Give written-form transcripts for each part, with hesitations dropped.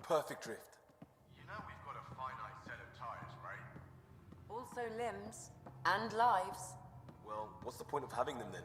perfect drift. You know we've got a finite set of tires, right? Also limbs and lives. Well, what's the point of having them then?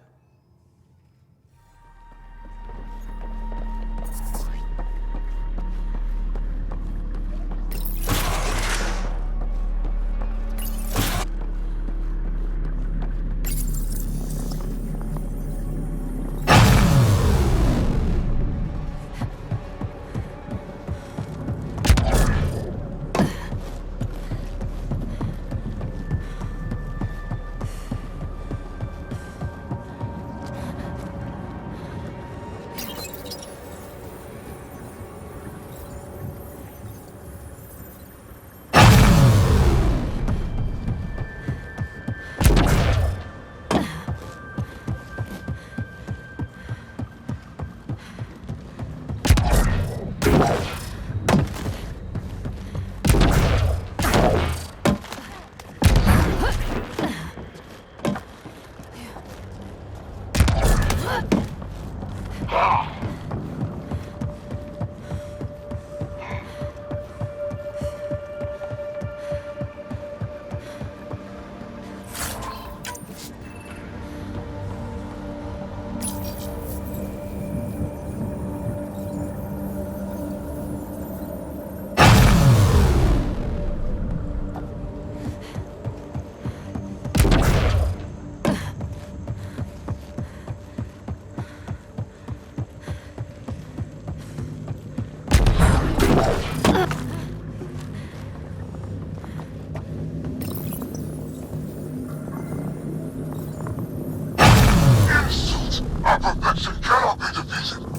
Perfection cannot be defeated!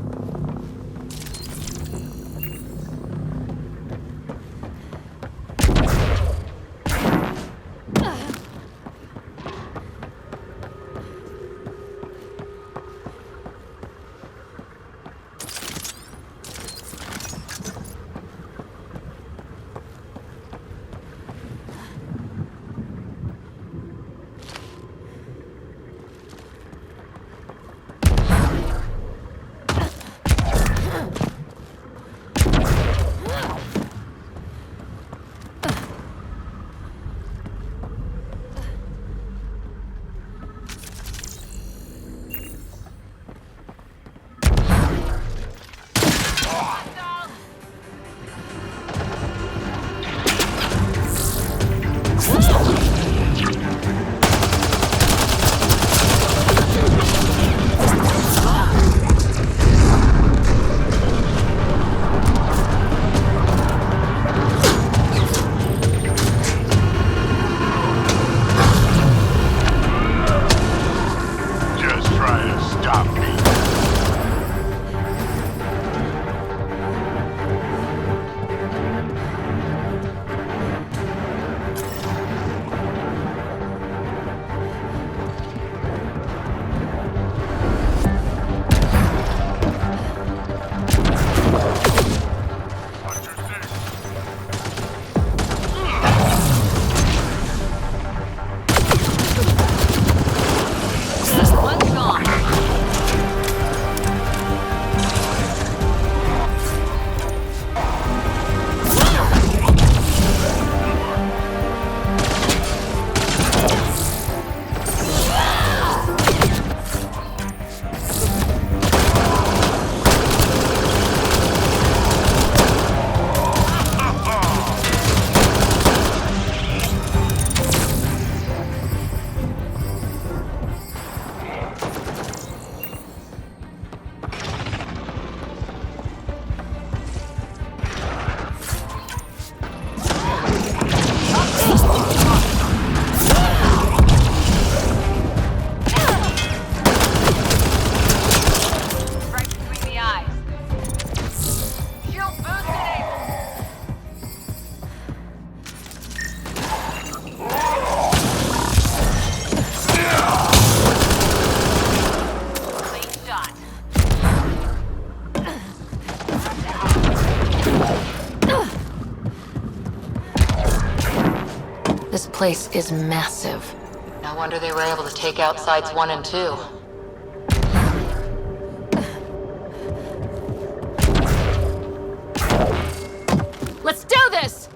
This place is massive. No wonder they were able to take out sides 1 and 2. Let's do this!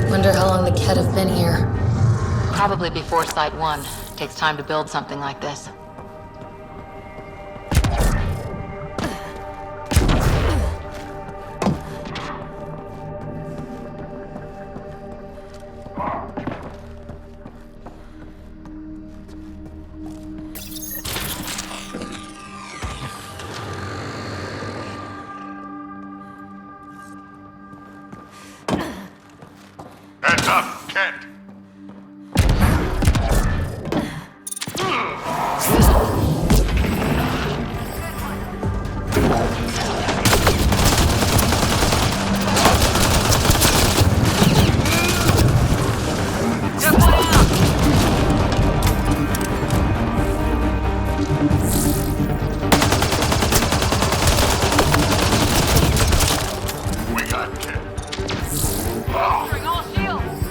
Wonder how long the Ket have been here. Probably before Site 1. Takes time to build something like this. Heads up, Kent. We got Kent. Bring all shields!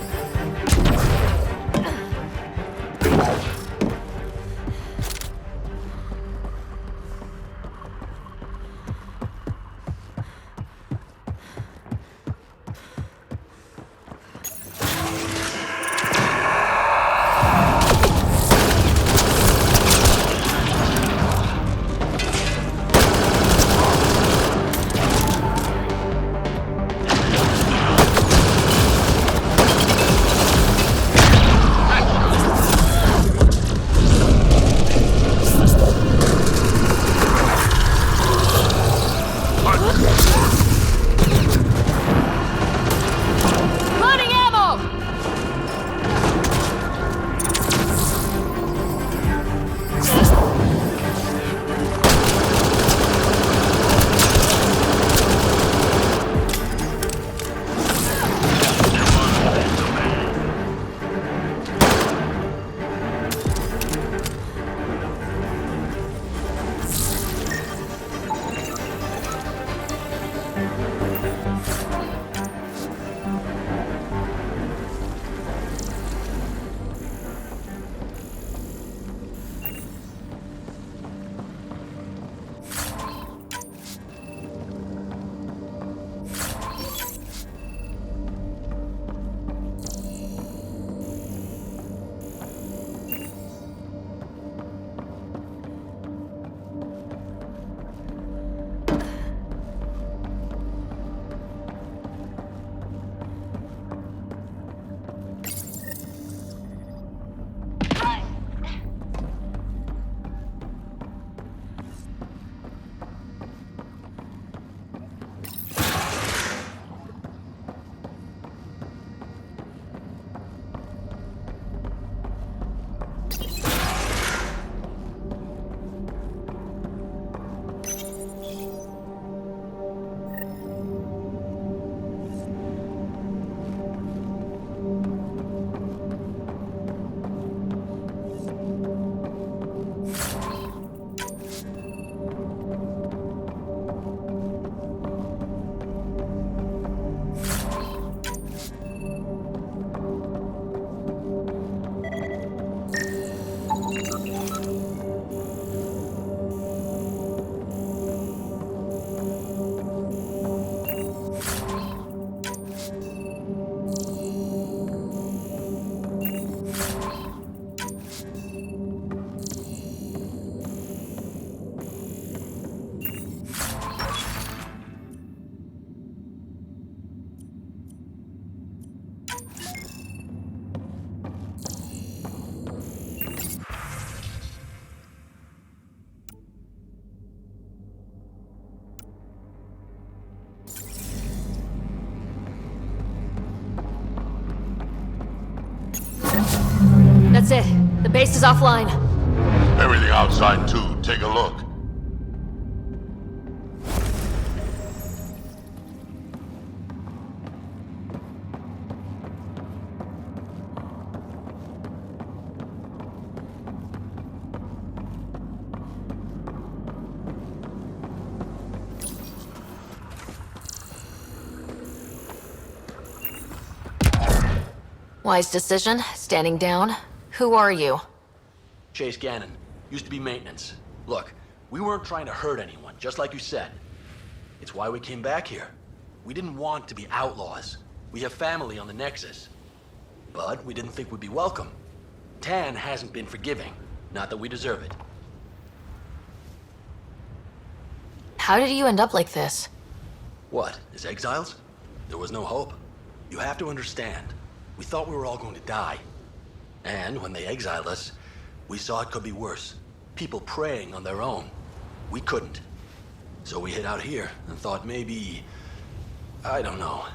Loading ammo! That's it. The base is offline. Everything outside too. Take a look. Wise decision, standing down. Who are you? Chase Gannon. Used to be maintenance. Look, we weren't trying to hurt anyone, just like you said. It's why we came back here. We didn't want to be outlaws. We have family on the Nexus. But we didn't think we'd be welcome. Tan hasn't been forgiving. Not that we deserve it. How did you end up like this? What, as exiles? There was no hope. You have to understand. We thought we were all going to die. And when they exiled us, we saw it could be worse. People preying on their own. We couldn't. So we hid out here and thought maybe... I don't know.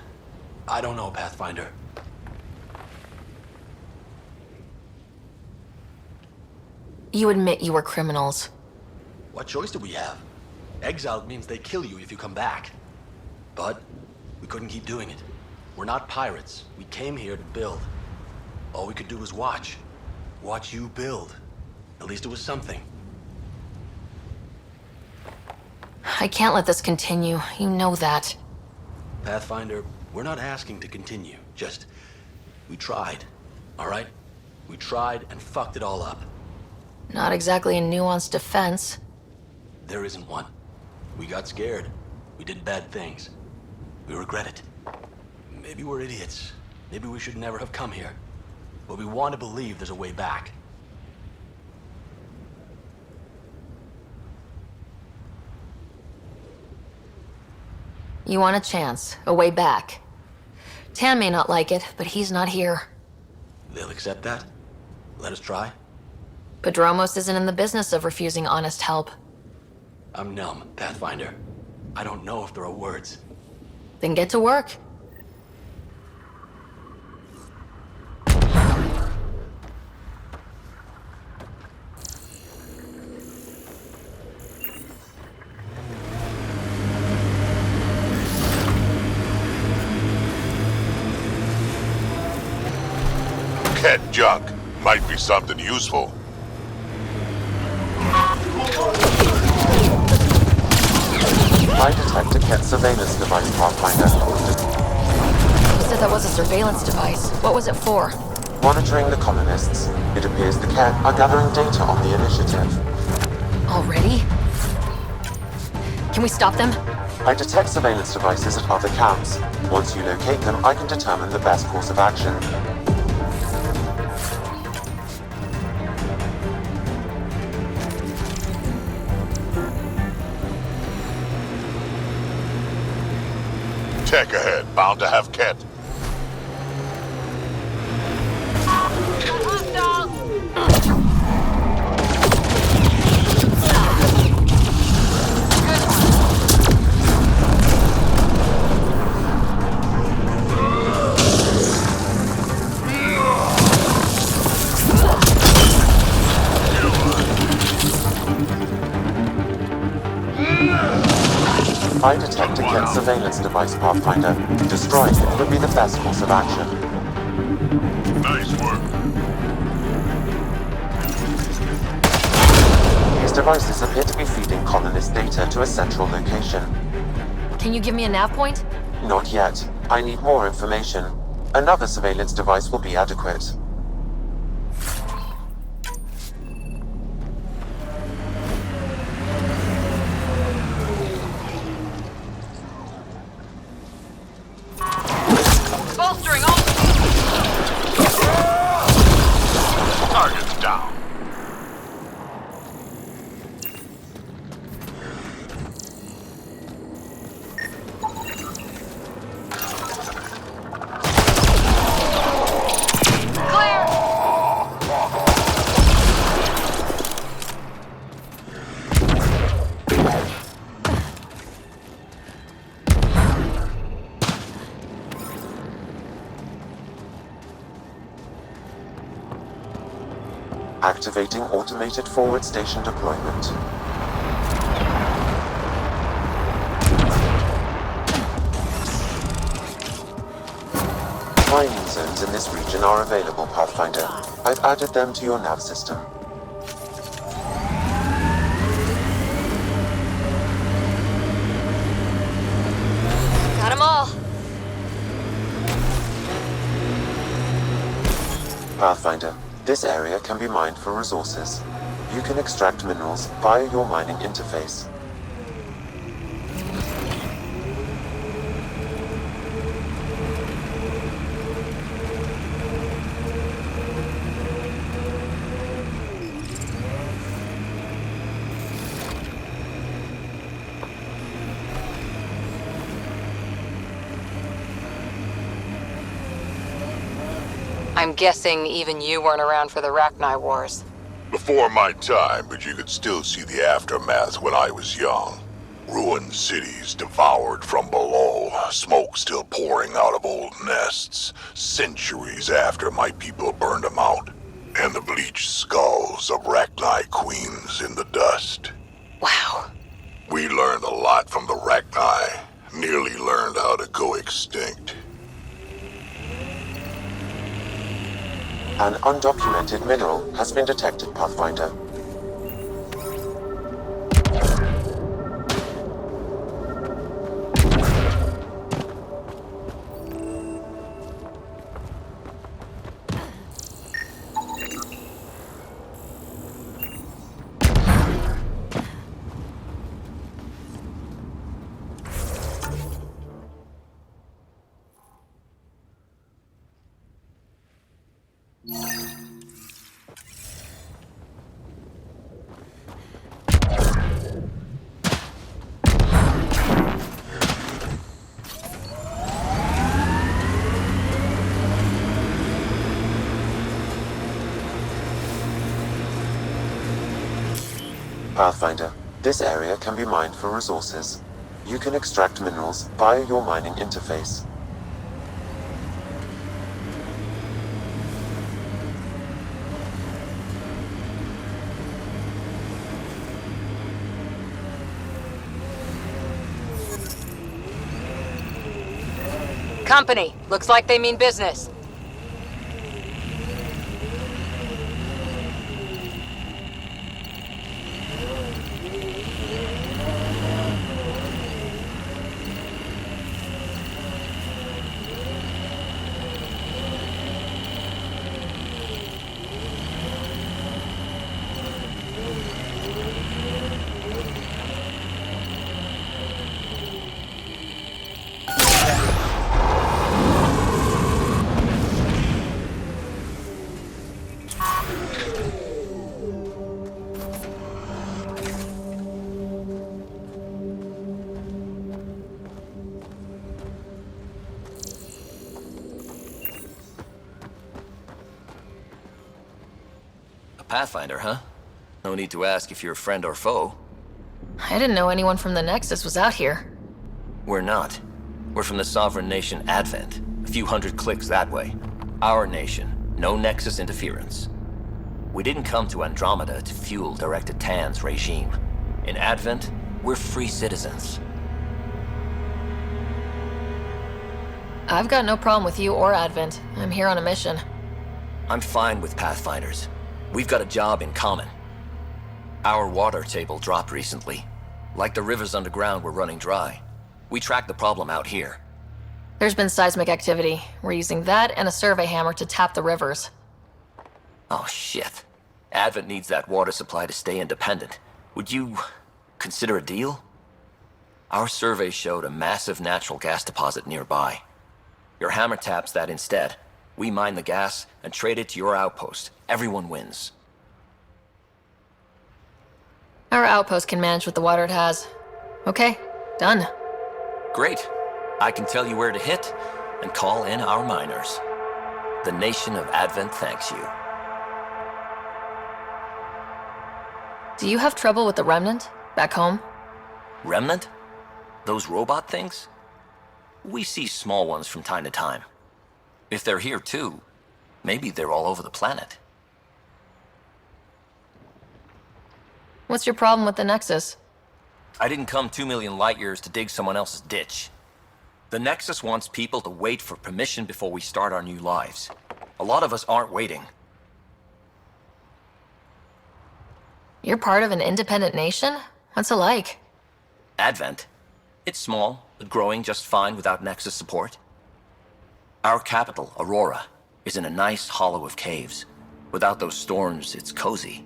I don't know, Pathfinder. You admit you were criminals. What choice do we have? Exiled means they kill you if you come back. But we couldn't keep doing it. We're not pirates. We came here to build. All we could do was watch. Watch you build. At least it was something. I can't let this continue. You know that. Pathfinder, we're not asking to continue. Just, we tried. All right? We tried and fucked it all up. Not exactly a nuanced defense. There isn't one. We got scared. We did bad things. We regret it. Maybe we're idiots. Maybe we should never have come here. But we want to believe there's a way back. You want a chance, a way back. Tan may not like it, but he's not here. They'll accept that? Let us try? Padromos isn't in the business of refusing honest help. I'm numb, Pathfinder. I don't know if there are words. Then get to work. Ket junk. Might be something useful. I detect a Ket surveillance device, Pathfinder. You said that was a surveillance device. What was it for? Monitoring the colonists. It appears the Ket are gathering data on the initiative. Already? Can we stop them? I detect surveillance devices at other camps. Once you locate them, I can determine the best course of action. Tech ahead. Bound to have Ket. I detect a Ket surveillance device, Pathfinder. Destroying it would be the best course of action. Nice work. These devices appear to be feeding colonist data to a central location. Can you give me a nav point? Not yet. I need more information. Another surveillance device will be adequate. Bolstering all. Target's down. Activating automated forward station deployment. Mining zones in this region are available, Pathfinder. I've added them to your nav system. Got 'em all. Pathfinder, this area can be mined for resources. You can extract minerals via your mining interface. I'm guessing even you weren't around for the Rachni Wars. Before my time, but you could still see the aftermath when I was young. Ruined cities devoured from below, smoke still pouring out of old nests, centuries after my people burned them out, and the bleached skulls of Rachni queens in the dust. Wow. We learned a lot from the Rachni, nearly learned how to go extinct. An undocumented mineral has been detected, Pathfinder. Pathfinder, this area can be mined for resources. You can extract minerals via your mining interface. Company, looks like they mean business. Pathfinder, huh? No need to ask if you're a friend or foe. I didn't know anyone from the Nexus was out here. We're not. We're from the sovereign nation Advent, a few hundred clicks that way. Our nation, no Nexus interference. We didn't come to Andromeda to fuel Director Tan's regime. In Advent, we're free citizens. I've got no problem with you or Advent. I'm here on a mission. I'm fine with Pathfinders. We've got a job in common. Our water table dropped recently. Like the rivers underground were running dry. We tracked the problem out here. There's been seismic activity. We're using that and a survey hammer to tap the rivers. Oh shit. Advent needs that water supply to stay independent. Would you consider a deal? Our survey showed a massive natural gas deposit nearby. Your hammer taps that instead. We mine the gas and trade it to your outpost. Everyone wins. Our outpost can manage with the water it has. Okay, done. Great. I can tell you where to hit and call in our miners. The nation of Advent thanks you. Do you have trouble with the Remnant back home? Remnant? Those robot things? We see small ones from time to time. If they're here too, maybe they're all over the planet. What's your problem with the Nexus? I didn't come 2 million light years to dig someone else's ditch. The Nexus wants people to wait for permission before we start our new lives. A lot of us aren't waiting. You're part of an independent nation? What's it like? Advent. It's small, but growing just fine without Nexus support. Our capital, Aurora, is in a nice hollow of caves. Without those storms, it's cozy.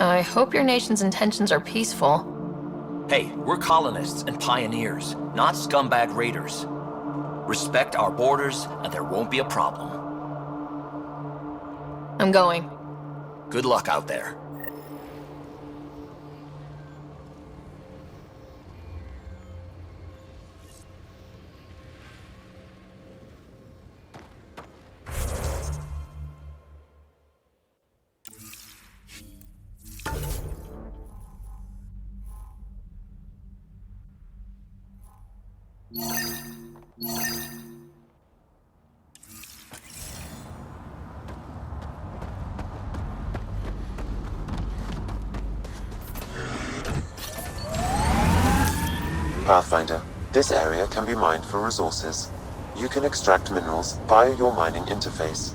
I hope your nation's intentions are peaceful. Hey, we're colonists and pioneers, not scumbag raiders. Respect our borders, and there won't be a problem. I'm going. Good luck out there. Pathfinder, this area can be mined for resources. You can extract minerals via your mining interface.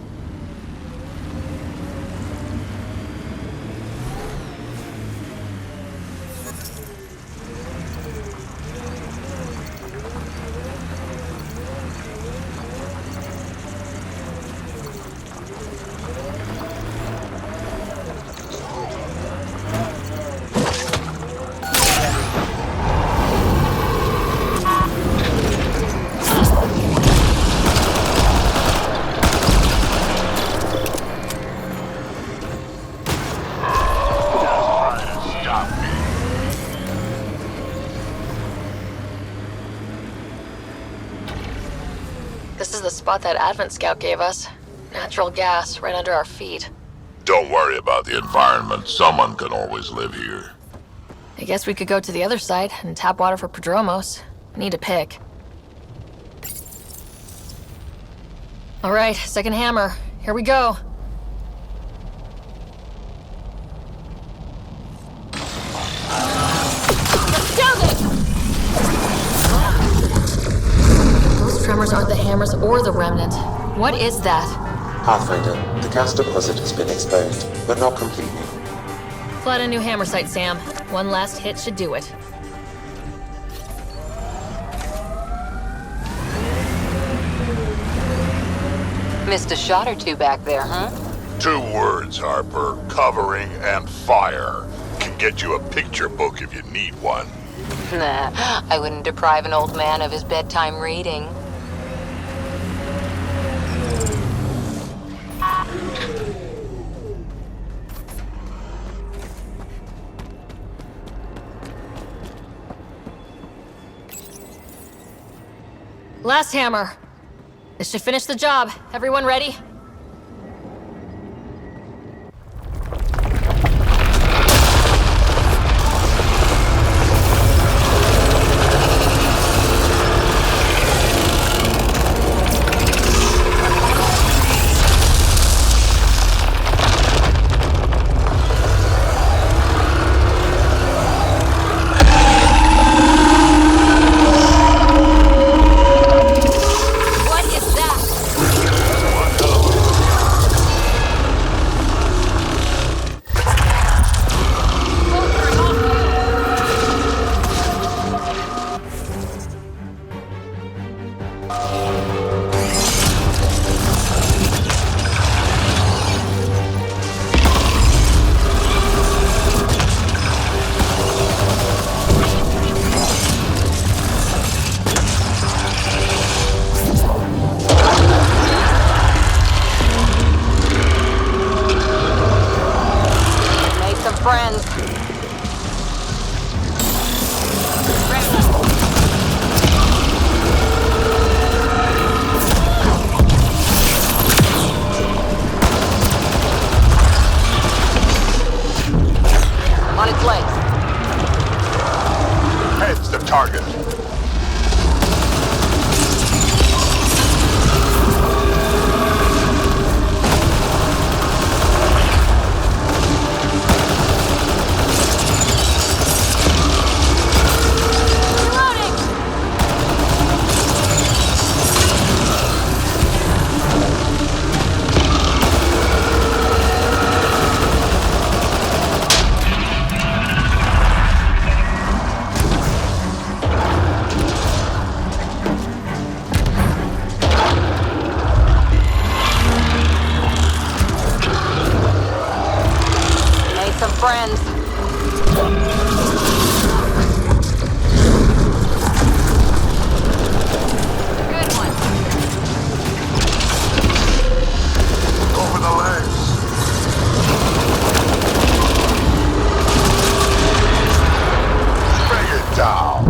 This is the spot that Advent Scout gave us. Natural gas right under our feet. Don't worry about the environment. Someone can always live here. I guess we could go to the other side and tap water for Prodromos. I need a pick. All right, second hammer. Here we go. Those tremors aren't the hammers or the remnant. What is that? Pathfinder, the gas deposit has been exposed, but not completely. Flat a new hammer site, Sam. One last hit should do it. Missed a shot or two back there, huh? 2 words, Harper. Covering and fire. Can get you a picture book if you need one. Nah, I wouldn't deprive an old man of his bedtime reading. Last hammer. This should finish the job. Everyone ready? Target. legs. Good one. Go for the legs. Bring it down.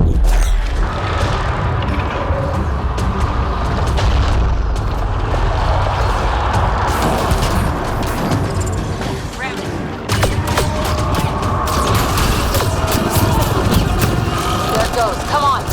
There it goes. Come on.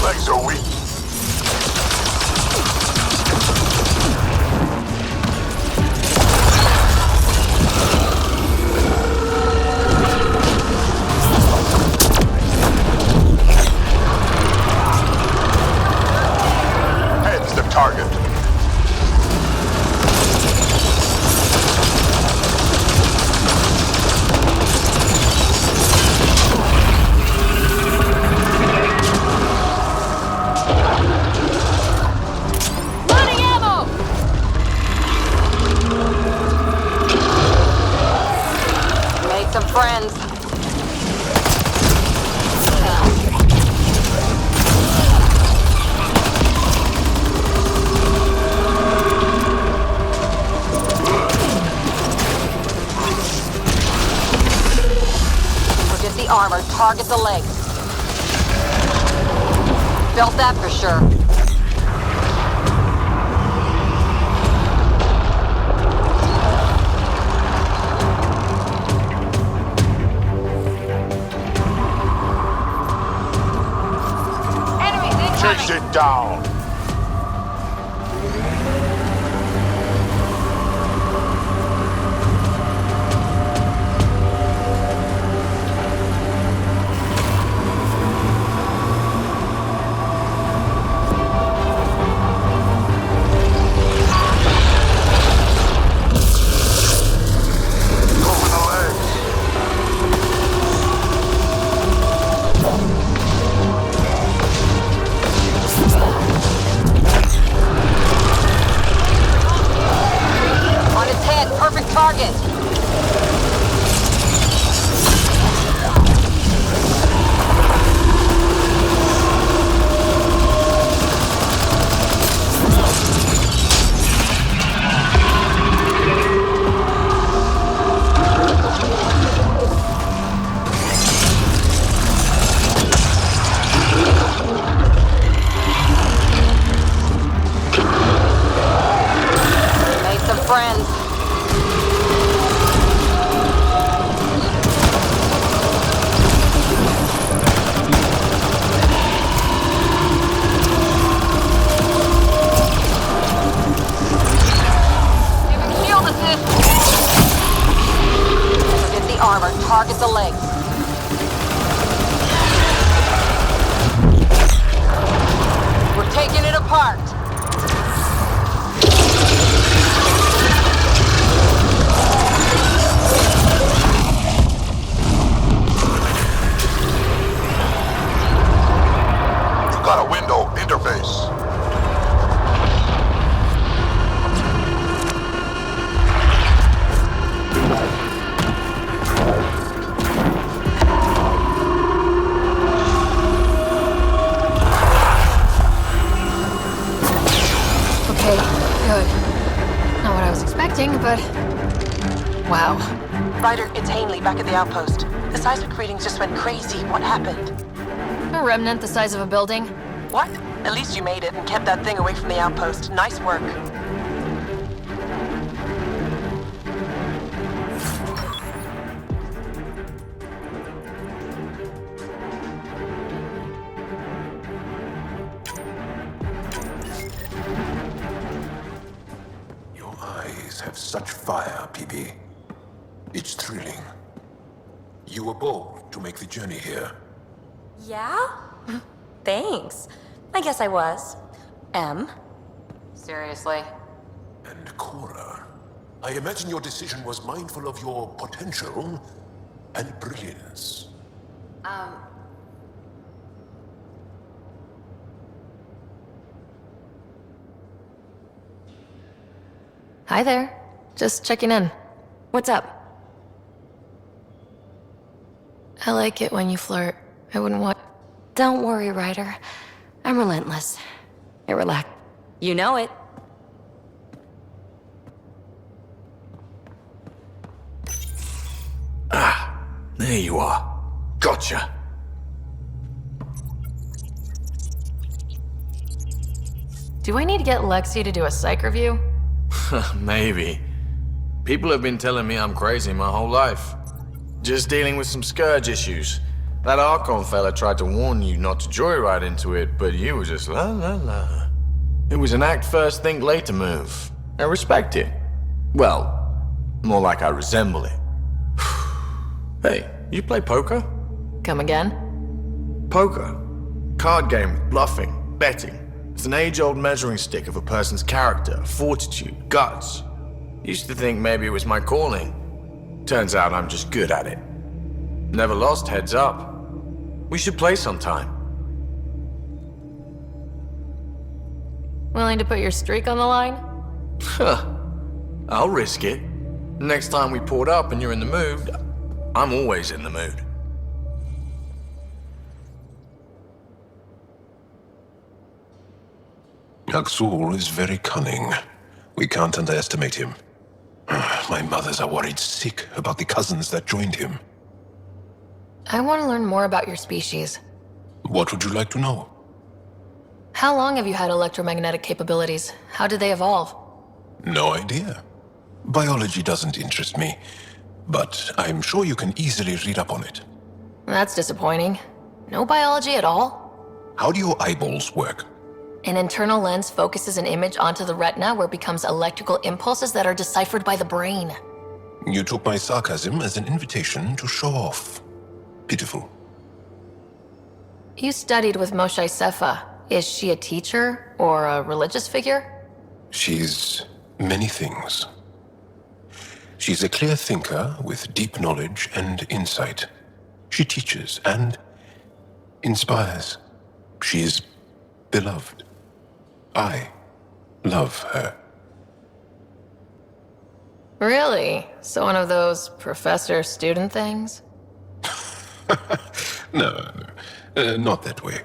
Legs are weak. Head's the target. Loading ammo! Made some friends. Forget the armor, target the legs. Felt that for sure. Enemies incoming! Chase it down. Go for the legs. On its head, perfect target. Made some friends. Giving shield assist! Forget the armor, target the legs. We're taking it apart. You got a window interface. Okay, good. Not what I was expecting, but... Wow. Ryder, it's Ainley back at the outpost. The seismic readings just went crazy. What happened? A remnant the size of a building. What? At least you made it and kept that thing away from the outpost. Nice work. Your eyes have such fire, PB. It's thrilling. You were bold to make the journey here. Yeah? Thanks. I guess I was. M? Seriously? And Cora, I imagine your decision was mindful of your potential and brilliance. Hi there. Just checking in. What's up? I like it when you flirt. I wouldn't want... Don't worry, Ryder. I'm relentless. I relax. You know it. There you are. Gotcha. Do I need to get Lexi to do a psych review? Maybe. People have been telling me I'm crazy my whole life. Just dealing with some scourge issues. That Archon fella tried to warn you not to joyride into it, but you were just la la la. It was an act first, think later move. I respect it. Well, more like I resemble it. Hey, you play poker? Come again? Poker. Card game with bluffing, betting. It's an age-old measuring stick of a person's character, fortitude, guts. Used to think maybe it was my calling. Turns out I'm just good at it. Never lost, heads up. We should play sometime. Willing to put your streak on the line? Huh. I'll risk it. Next time we port up and you're in the mood, I'm always in the mood. Aksul is very cunning. We can't underestimate him. My mothers are worried sick about the cousins that joined him. I want to learn more about your species. What would you like to know? How long have you had electromagnetic capabilities? How did they evolve? No idea. Biology doesn't interest me, but I'm sure you can easily read up on it. That's disappointing. No biology at all? How do your eyeballs work? An internal lens focuses an image onto the retina where it becomes electrical impulses that are deciphered by the brain. You took my sarcasm as an invitation to show off. Pitiful. You studied with Moshe Sefa. Is she a teacher or a religious figure? She's many things. She's a clear thinker with deep knowledge and insight. She teaches and inspires. She's beloved. I love her. Really? So one of those professor-student things? No, not that way.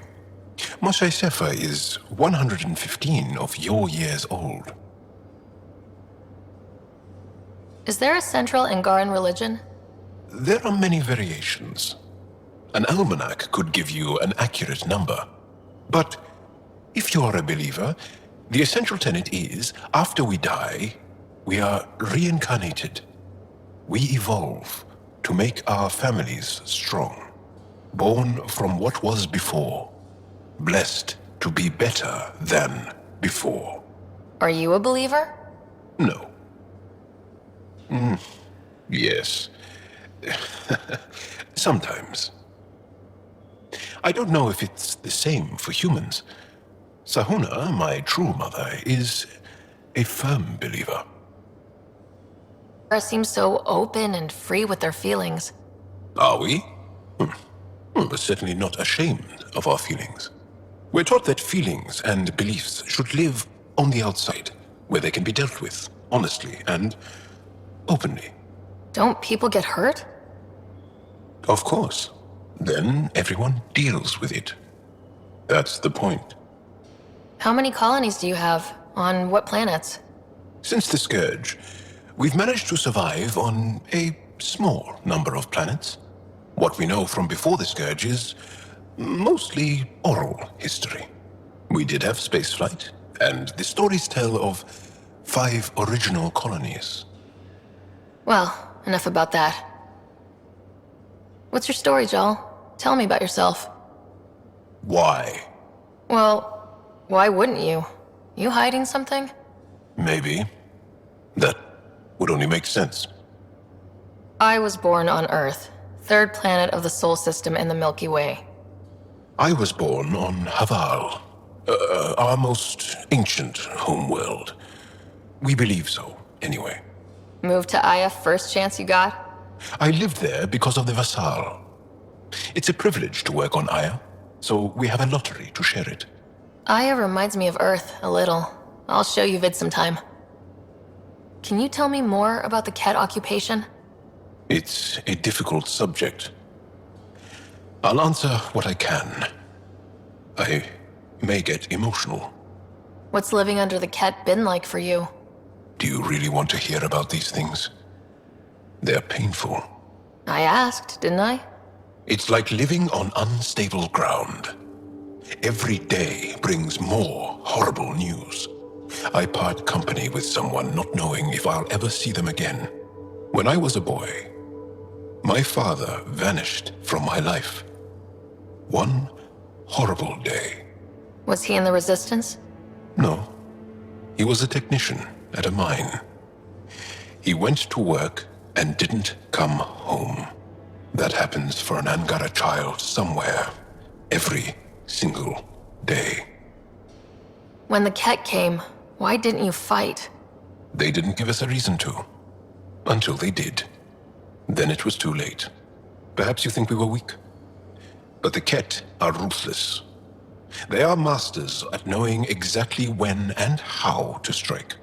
Moshe Sefa is 115 of your years old. Is there a central Angaran religion? There are many variations. An almanac could give you an accurate number. But if you are a believer, the essential tenet is, after we die, we are reincarnated. We evolve to make our families strong. Born from what was before. Blessed to be better than before. Are you a believer? No. Yes. Sometimes. I don't know if it's the same for humans. Sahuna, my true mother, is a firm believer. They seem so open and free with their feelings. Are we? We're certainly not ashamed of our feelings. We're taught that feelings and beliefs should live on the outside, where they can be dealt with, honestly and openly. Don't people get hurt? Of course. Then everyone deals with it. That's the point. How many colonies do you have? On what planets? Since the Scourge, we've managed to survive on a small number of planets. What we know from before the Scourge is mostly oral history. We did have spaceflight, and the stories tell of 5 original colonies. Well, enough about that. What's your story, Joel? Tell me about yourself. Why? Well, why wouldn't you? You hiding something? Maybe. That would only make sense. I was born on Earth, 3rd planet of the Sol system in the Milky Way. I was born on Haval, our most ancient homeworld. We believe so, anyway. Moved to Aya first chance you got? I lived there because of the Vassal. It's a privilege to work on Aya, so we have a lottery to share it. Aya reminds me of Earth, a little. I'll show you vid sometime. Can you tell me more about the Ket occupation? It's a difficult subject. I'll answer what I can. I may get emotional. What's living under the Ket been like for you? Do you really want to hear about these things? They're painful. I asked, didn't I? It's like living on unstable ground. Every day brings more horrible news. I part company with someone not knowing if I'll ever see them again. When I was a boy, my father vanished from my life. One horrible day. Was he in the Resistance? No. He was a technician at a mine. He went to work and didn't come home. That happens for an Angara child somewhere, every single day. When the Ket came, why didn't you fight? They didn't give us a reason to. Until they did. Then it was too late. Perhaps you think we were weak. But the Ket are ruthless. They are masters at knowing exactly when and how to strike.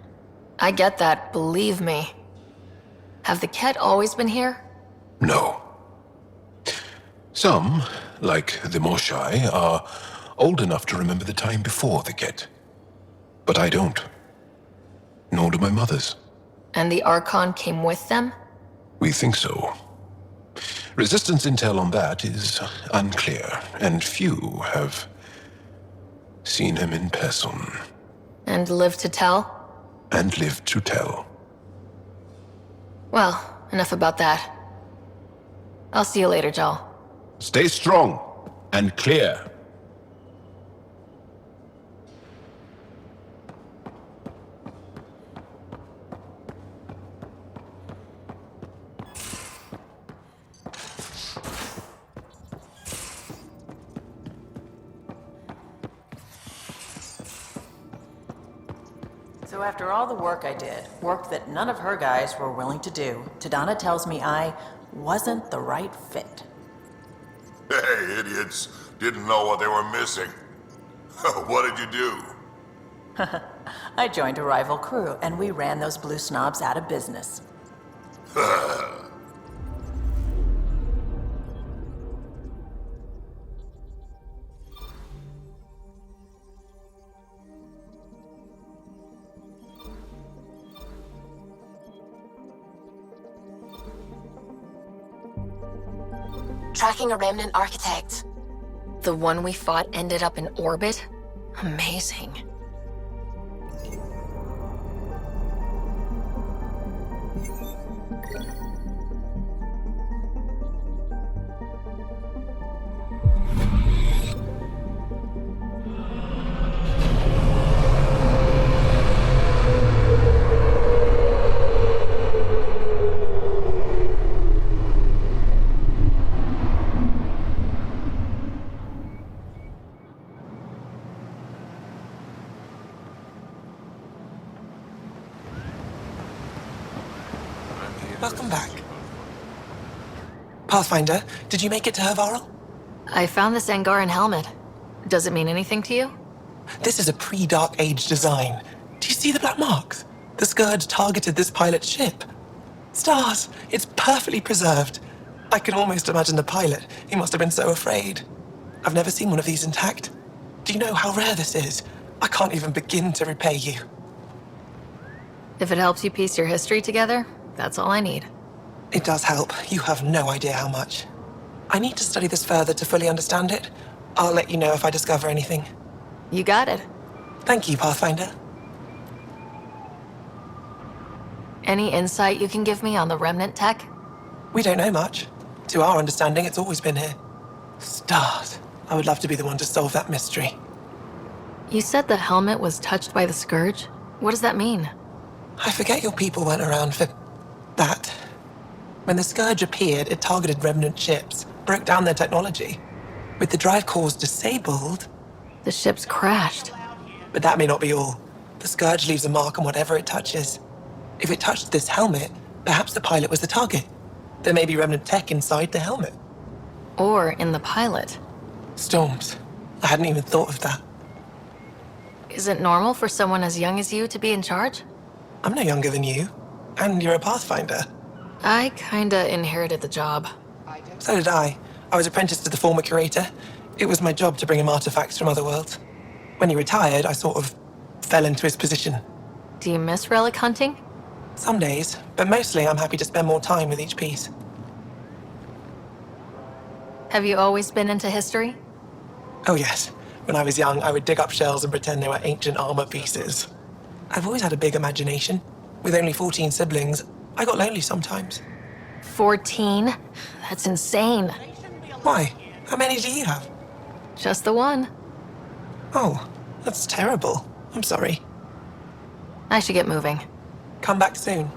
I get that, believe me. Have the Ket always been here? No. Some, like the Moshai, are old enough to remember the time before the Ket. But I don't. Nor do my mothers. And the Archon came with them? We think so. Resistance intel on that is unclear, and few have seen him in person. And lived to tell? And lived to tell. Well, enough about that. I'll see you later, Joel. Stay strong and clear. So after all the work I did, work that none of her guys were willing to do, Tadana tells me I wasn't the right fit. Hey, idiots. Didn't know what they were missing. What did you do? I joined a rival crew, and we ran those blue snobs out of business. Tracking a remnant architect. The one we fought ended up in orbit? Amazing. Welcome back. Pathfinder, did you make it to Havarl? I found this Angaran helmet. Does it mean anything to you? This is a pre-Dark Age design. Do you see the black marks? The Scourge targeted this pilot's ship. Stars, it's perfectly preserved. I can almost imagine the pilot. He must have been so afraid. I've never seen one of these intact. Do you know how rare this is? I can't even begin to repay you. If it helps you piece your history together, that's all I need. It does help. You have no idea how much. I need to study this further to fully understand it. I'll let you know if I discover anything. You got it. Thank you, Pathfinder. Any insight you can give me on the remnant tech? We don't know much. To our understanding, it's always been here. Stars. I would love to be the one to solve that mystery. You said the helmet was touched by the Scourge? What does that mean? I forget your people weren't around for that. When the Scourge appeared, it targeted remnant ships, broke down their technology. With the drive cores disabled... The ships crashed. But that may not be all. The Scourge leaves a mark on whatever it touches. If it touched this helmet, perhaps the pilot was the target. There may be remnant tech inside the helmet. Or in the pilot. Storms. I hadn't even thought of that. Is it normal for someone as young as you to be in charge? I'm no younger than you. And you're a Pathfinder. I kinda inherited the job. So did I. I was apprenticed to the former curator. It was my job to bring him artifacts from other worlds. When he retired, I sort of fell into his position. Do you miss relic hunting? Some days, but mostly I'm happy to spend more time with each piece. Have you always been into history? Oh yes. When I was young, I would dig up shells and pretend they were ancient armor pieces. I've always had a big imagination. With only 14 siblings, I got lonely sometimes. 14? That's insane. Why? How many do you have? Just the one. Oh, that's terrible. I'm sorry. I should get moving. Come back soon.